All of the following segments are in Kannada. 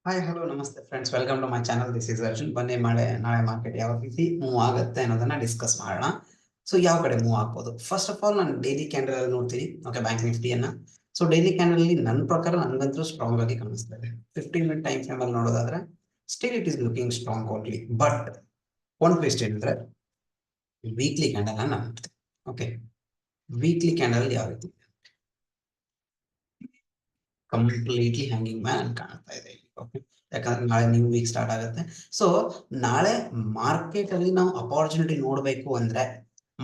ಹಾಯ್ ಹಲೋ ನಮಸ್ತೆ friends, welcome to my channel. This is Arjun. ಬನ್ನಿ ನಾಳೆ ಮಾರ್ಕೆಟ್ ಯಾವ ರೀತಿ ಮೂವ್ ಆಗುತ್ತೆ ಅನ್ನೋದನ್ನ ಡಿಸ್ಕಸ್ ಮಾಡೋಣ. ಸೊ ಯಾವ ಕಡೆ ಮೂವ್ ಆಗ್ಬೋದು, ಫಸ್ಟ್ ಆಫ್ ಆಲ್ ನಾನು ಡೈಲಿ ಕ್ಯಾಂಡಲ್ ಅಲ್ಲಿ ನೋಡ್ತೀನಿ. ಓಕೆ, ಬ್ಯಾಂಕ್ ನಿಫ್ಟಿಯನ್ನ. ಸೊ ಡೈಲಿ ಕ್ಯಾಂಡಲ್ ಅಲ್ಲಿ ನನ್ನ ಪ್ರಕಾರ ನನಗಂತೂ ಸ್ಟ್ರಾಂಗ್ ಆಗಿ ಕಾಣಿಸ್ತಾ ಇದೆ. 15 ಮಿನಿಟ್ ಟೈಮ್ ಫ್ರೇಮ್ ಅಲ್ಲಿ ನೋಡೋದಾದ್ರೆ still it is looking strong only. But ಒಂದು ಟ್ವಿಸ್ಟ್ ಏನಂದ್ರೆ ವೀಕ್ಲಿ ಕ್ಯಾಂಡಲ್ ಅನ್ನ ನೋಡ್ತೀನಿ. ಓಕೆ, ವೀಕ್ಲಿ ಕ್ಯಾಂಡಲ್ ಯಾವ ರೀತಿ ಕಂಪ್ಲೀಟ್ಲಿ ಹ್ಯಾಂಗಿಂಗ್ ಮ್ಯಾನ್ ಕಾಣ್ತಾ ಇದೆ. ಓಕೆ, ಯಾಕಂದ್ರೆ ನಾಳೆ ನ್ಯೂ ವೀಕ್ ಸ್ಟಾರ್ಟ್ ಆಗುತ್ತೆ. ಸೊ ನಾಳೆ ಮಾರ್ಕೆಟ್ ಅಲ್ಲಿ ನಾವು ಅಪಾರ್ಚುನಿಟಿ ನೋಡಬೇಕು ಅಂದ್ರೆ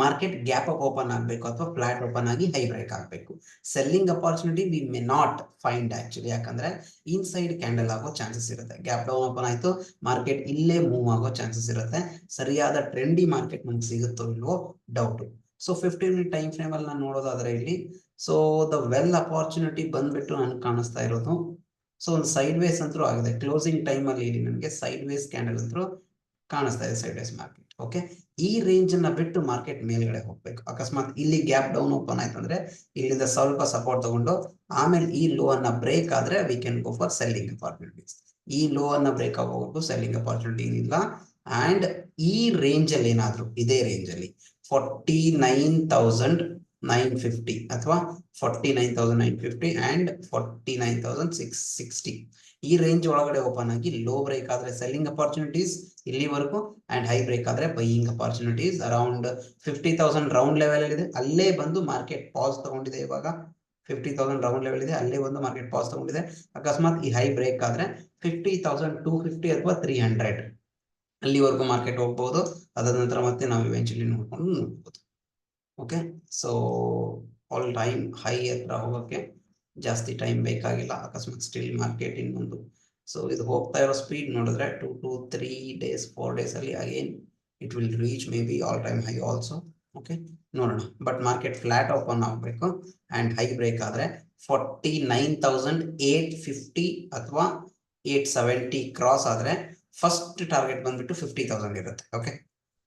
ಮಾರ್ಕೆಟ್ ಗ್ಯಾಪ್ ಅಪ್ ಓಪನ್ ಆಗಬೇಕು ಅಥವಾ ಫ್ಲಾಟ್ ಓಪನ್ ಆಗಿ ಹೈ ಬ್ರೇಕ್ ಆಗಬೇಕು. Selling opportunity we may not find actually, ಯಾಕಂದ್ರೆ ಇನ್ಸೈಡ್ ಕ್ಯಾಂಡಲ್ ಆಗೋ ಚಾನ್ಸಸ್ ಇರುತ್ತೆ. ಗ್ಯಾಪ್ ಡೌನ್ ಓಪನ್ ಆಯ್ತು, ಮಾರ್ಕೆಟ್ ಇಲ್ಲೇ ಮೂವ್ ಆಗೋ ಚಾನ್ಸಸ್ ಇರುತ್ತೆ. ಸರಿಯಾದ ಟ್ರೆಂಡಿ ಮಾರ್ಕೆಟ್ ನಮ್ಗೆ ಸಿಗುತ್ತೋ ಇಲ್ವೋ doubt. So 15 minute time frame ಅಲ್ಲಿ ನಾನು ನೋಡೋದಾದ್ರೆ ಇಲ್ಲಿ ಸೊ ದ ವೆಲ್ ಅಪಾರ್ಚುನಿಟಿ ಬಂದ್ಬಿಟ್ಟು ನನ್ಗೆ ಕಾಣಿಸ್ತಾ ಇರೋದು. ಸೊ ಒಂದು ಸೈಡ್ ವೇಸ್ ಅಂತೂ ಆಗಿದೆ. ಕ್ಲೋಸಿಂಗ್ ಟೈಮ್ ಅಲ್ಲಿ ಇಲ್ಲಿ ನನಗೆ ಸೈಡ್ ವೇಸ್ ಕ್ಯಾಂಡಲ್ ಅಂತೂ ಕಾಣಿಸ್ತಾ ಇದೆ, ಸೈಡ್ ವೇಸ್ ಮಾರ್ಕೆಟ್. ಓಕೆ, ಈ ರೇಂಜ್ ಅನ್ನ ಬಿಟ್ಟು ಮಾರ್ಕೆಟ್ ಮೇಲ್ಗಡೆ ಹೋಗ್ಬೇಕು. ಅಕಸ್ಮಾತ್ ಇಲ್ಲಿ ಗ್ಯಾಪ್ ಡೌನ್ ಓಪನ್ ಆಯ್ತು ಅಂದ್ರೆ ಇಲ್ಲಿಂದ ಸ್ವಲ್ಪ ಸಪೋರ್ಟ್ ತಗೊಂಡು ಆಮೇಲೆ ಈ ಲೋ ಅನ್ನ ಬ್ರೇಕ್ ಆದ್ರೆ we can go for selling opportunities. ಈ ಲೋ ಅನ್ನ ಬ್ರೇಕ್ ಆಗೋವರೆಗೂ ಸೆಲ್ಲಿಂಗ್ ಅಪಾರ್ಚುನಿಟಿ ಇಲ್ಲ. ಅಂಡ್ ಈ ರೇಂಜ್ ಅಲ್ಲಿ ಏನಾದ್ರು ಇದೇ ರೇಂಜ್ ಅಲ್ಲಿ 49,950 ಅಥವಾ 49,950 ಅಂಡ್ 49,660 ಈ ರೇಂಜ್ ಒಳಗಡೆ ಓಪನ್ ಆಗಿ ಲೋ ಬ್ರೇಕ್ ಆದ್ರೆ ಸೆಲ್ಲಿಂಗ್ ಅಪಾರ್ಚುನಿಟೀಸ್ ಇಲ್ಲಿವರೆಗೂ, ಅಂಡ್ ಹೈ ಬ್ರೇಕ್ ಆದ್ರೆ buying opportunities around 50,000 round level ಇದೆ. ಅಲ್ಲೇ ಬಂದು ಮಾರ್ಕೆಟ್ ಪಾಸ್ ತಗೊಂಡಿದೆ. ಇವಾಗ 50,000 ರೌಂಡ್ ಲೆವೆಲ್ ಇದೆ, ಅಲ್ಲೇ ಒಂದು ಮಾರ್ಕೆಟ್ ಪಾಸ್ ತಗೊಂಡಿದೆ. ಅಕಸ್ಮಾತ್ ಈ ಹೈ ಬ್ರೇಕ್ ಆದ್ರೆ 50,250 ಅಥವಾ 300 ಅಲ್ಲಿವರೆಗೂ ಮಾರ್ಕೆಟ್ ಹೋಗ್ಬಹುದು. ಅದಾದ ನಂತರ ಮತ್ತೆ ನಾವು ಇವೆಂಚುಲಿ ನೋಡ್ಕೊಂಡು ನೋಡ್ಬೋದು. Okay, so all time high ಹತ್ರ ಹೋಗೋಕ್ಕೆ ಜಾಸ್ತಿ ಟೈಮ್ ಬೇಕಾಗಿಲ್ಲ. ಅಕಸ್ಮಾತ್ ಸ್ಟಿಲ್ ಮಾರ್ಕೆಟ್ ಇನ್ನೊಂದು ಸೊ ಇದು ಹೋಗ್ತಾ ಇರೋ ಸ್ಪೀಡ್ ನೋಡಿದ್ರೆ 2 to 3 days 4 days ಅಲ್ಲಿ again it will reach may be all time high also. Okay, ನೋಡೋಣ. ಬಟ್ ಮಾರ್ಕೆಟ್ ಫ್ಲಾಟ್ ಓಪನ್ ಆಗಬೇಕು ಅಂಡ್ ಹೈ ಬ್ರೇಕ್ ಆದ್ರೆ 49,850 ಅಥವಾ 870 ಕ್ರಾಸ್ ಆದ್ರೆ ಫಸ್ಟ್ ಟಾರ್ಗೆಟ್ ಬಂದ್ಬಿಟ್ಟು 50,000 ಇರುತ್ತೆ. ಓಕೆ,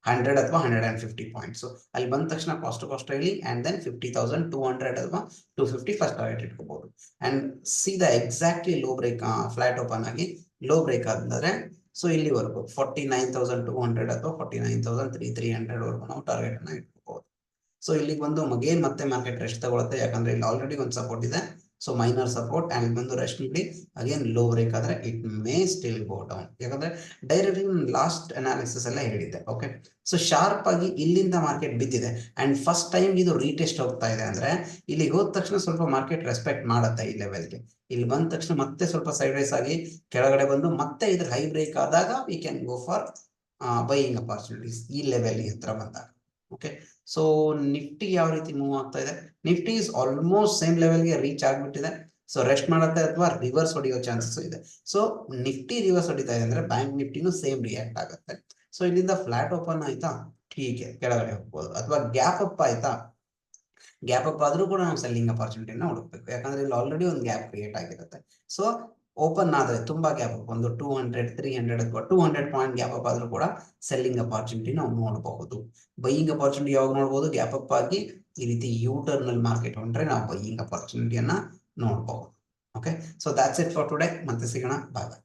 100 ಅಥವಾ 150 ಪಾಯಿಂಟ್ಸ್ ಅಲ್ಲಿ ಬಂದ ತಕ್ಷಣ ಕಾಸ್ಟ್ ಟು ಕಾಸ್ಟ್ ಹೇಳಿ ಅಂಡ್ ದೆನ್ 50,200 ಅಥವಾ 250 ಫಸ್ಟ್ ಟಾರ್ಗೆಟ್ ಇಟ್ಕೋಬಹುದು. ಅಂಡ್ ಸೀದಾ exactly low break flat open ಆಗಿ ಲೋ ಬ್ರೇಕ್ ಆದ್ರೆ ಸೊ ಇಲ್ಲಿವರೆಗೂ 49,200 ಅಥವಾ 49,300 ವರೆಗೂ ನಾವು ಟಾರ್ಗೆಟ್ ಅನ್ನ ಇಟ್ಕೋಬಹುದು. ಸೊ ಇಲ್ಲಿಗೆ ಬಂದು ಅಗೇನ್ ಮತ್ತೆ ಮಾರ್ಕೆಟ್ ರೆಸ್ಟ್ ತಗೊಳುತ್ತೆ, ಯಾಕಂದ್ರೆ ಇಲ್ಲಿ ಆಲ್ರೆಡಿ ಒಂದು ಸಪೋರ್ಟ್ ಇದೆ. ಸೊ ಮೈನರ್ ಸಪೋರ್ಟ್ ಅಂಡ್ ಬಂದು ರೆಸ್ಟ್ ನೀಡಿ ಅಗೇನ್ ಲೋ ಬ್ರೇಕ್ ಆದ್ರೆ it may still go down. ಯಾಕಂದ್ರೆ ಡೈರೆಕ್ಟ್ಲಿ ಲಾಸ್ಟ್ ಅನಾಲಿಸಿಸ್ ಎಲ್ಲ ಹೇಳಿದ್ದೆ. ಓಕೆ, ಸೊ ಶಾರ್ಪ್ ಆಗಿ ಇಲ್ಲಿಂದ ಮಾರ್ಕೆಟ್ ಬಿದ್ದಿದೆ ಅಂಡ್ ಫಸ್ಟ್ ಟೈಮ್ ಇದು ರೀಟೆಸ್ಟ್ ಹೋಗ್ತಾ ಇದೆ ಅಂದ್ರೆ ಇಲ್ಲಿ ಹೋದ ತಕ್ಷಣ ಸ್ವಲ್ಪ ಮಾರ್ಕೆಟ್ ರೆಸ್ಪೆಕ್ಟ್ ಮಾಡುತ್ತೆ ಈ ಲೆವೆಲ್ಗೆ. ಇಲ್ಲಿ ಬಂದ ತಕ್ಷಣ ಮತ್ತೆ ಸ್ವಲ್ಪ ಸೈಡ್ ವೈಸ್ ಆಗಿ ಕೆಳಗಡೆ ಬಂದು ಮತ್ತೆ ಇದ್ರ ಹೈ ಬ್ರೇಕ್ ಆದಾಗ we can go for buying opportunities ಈ ಲೆವೆಲ್ ಹತ್ರ ಬಂದಾಗ. ಓಕೆ, ಸೊ ನಿಫ್ಟಿ ಯಾವ ರೀತಿ ಮೂವ್ ಆಗ್ತಾ ಇದೆ? ನಿಫ್ಟಿ ಇಸ್ ಆಲ್ಮೋಸ್ಟ್ ಸೇಮ್ ಲೆವೆಲ್ಗೆ ರೀಚ್ ಆಗ್ಬಿಟ್ಟಿದೆ. ಸೊ ರೆಸ್ಟ್ ಮಾಡುತ್ತೆ ಅಥವಾ ರಿವರ್ಸ್ ಹೊಡೆಯೋ ಚಾನ್ಸಸ್ ಇದೆ. ಸೊ ನಿಫ್ಟಿ ರಿವರ್ಸ್ ಹೊಡಿತಾ ಇದೆ ಅಂದ್ರೆ ಬ್ಯಾಂಕ್ ನಿಫ್ಟಿನೂ ಸೇಮ್ ರಿಯಾಕ್ಟ್ ಆಗುತ್ತೆ. ಸೊ ಇಲ್ಲಿಂದ ಫ್ಲಾಟ್ ಓಪನ್ ಆಯ್ತಾ, ಹೀಗೆ ಕೆಳಗಡೆ ಹೋಗ್ಬೋದು. ಅಥವಾ ಗ್ಯಾಪ್ ಅಪ್ ಆಯ್ತಾ, ಗ್ಯಾಪ್ ಅಪ್ ಆದ್ರೂ ಕೂಡ ನಾವು ಸೆಲ್ಲಿಂಗ್ ಅಪಾರ್ಚುನಿಟಿನ ಹುಡುಕ್ಬೇಕು. ಯಾಕಂದ್ರೆ ಇಲ್ಲಿ ಆಲ್ರೆಡಿ ಒಂದು ಗ್ಯಾಪ್ ಕ್ರಿಯೇಟ್ ಆಗಿರುತ್ತೆ. ಸೊ ಓಪನ್ ಆದ್ರೆ ತುಂಬಾ ಗ್ಯಾಪ್ ಅಪ್ ಒಂದು 200 300 ಅಥವಾ 200 ಪಾಯಿಂಟ್ ಗ್ಯಾಪ್ ಅಪ್ ಆದ್ರೂ ಕೂಡ ಸೆಲ್ಲಿಂಗ್ ಅಪಾರ್ಚುನಿಟಿ ನಾವು ನೋಡಬಹುದು. ಬೈಯಿಂಗ್ ಅಪಾರ್ಚುನಿಟಿ ಯಾವಾಗ ನೋಡಬಹುದು? ಗ್ಯಾಪ್ ಅಪ್ ಆಗಿ ಈ ರೀತಿ ಯೂ ಟರ್ನ್ ಅಲ್ಲಿ ಮಾರ್ಕೆಟ್ ಹೊಂಟ್ರೆ ನಾವು ಬೈಯಿಂಗ್ ಅಪಾರ್ಚುನಿಟಿಯನ್ನ ನೋಡಬಹುದು. Okay, so that's it for today. ಮತ್ತೆ ಸಿಗೋಣ. ಬಾಯ್ ಬಾಯ್.